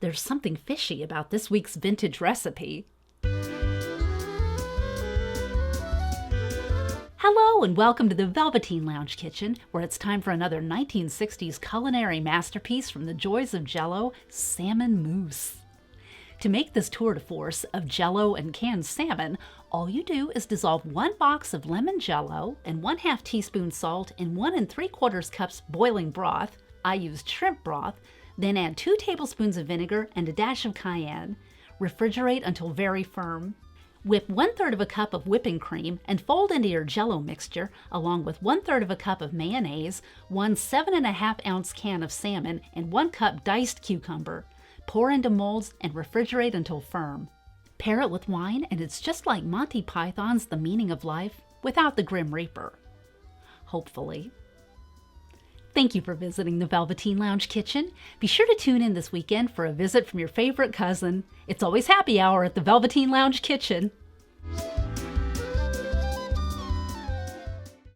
There's something fishy about this week's vintage recipe. Hello and welcome to the Velveteen Lounge Kitchen, where it's time for another 1960s culinary masterpiece from the Joys of Jell-O, Salmon Mousse. To make this tour de force of Jell-O and canned salmon, all you do is dissolve 1 box of lemon Jell-O and 1/2 teaspoon salt in 1 3/4 cups boiling broth. I used shrimp broth. Then add 2 tablespoons of vinegar and a dash of cayenne. Refrigerate until very firm. Whip 1/3 of a cup of whipping cream and fold into your Jell-O mixture, along with 1/3 of a cup of mayonnaise, 1 7.5-ounce can of salmon, and 1 cup diced cucumber. Pour into molds and refrigerate until firm. Pair it with wine and it's just like Monty Python's The Meaning of Life without the Grim Reaper. Hopefully. Thank you for visiting the Velveteen Lounge Kitchen. Be sure to tune in this weekend for a visit from your favorite cousin. It's always happy hour at the Velveteen Lounge Kitchen.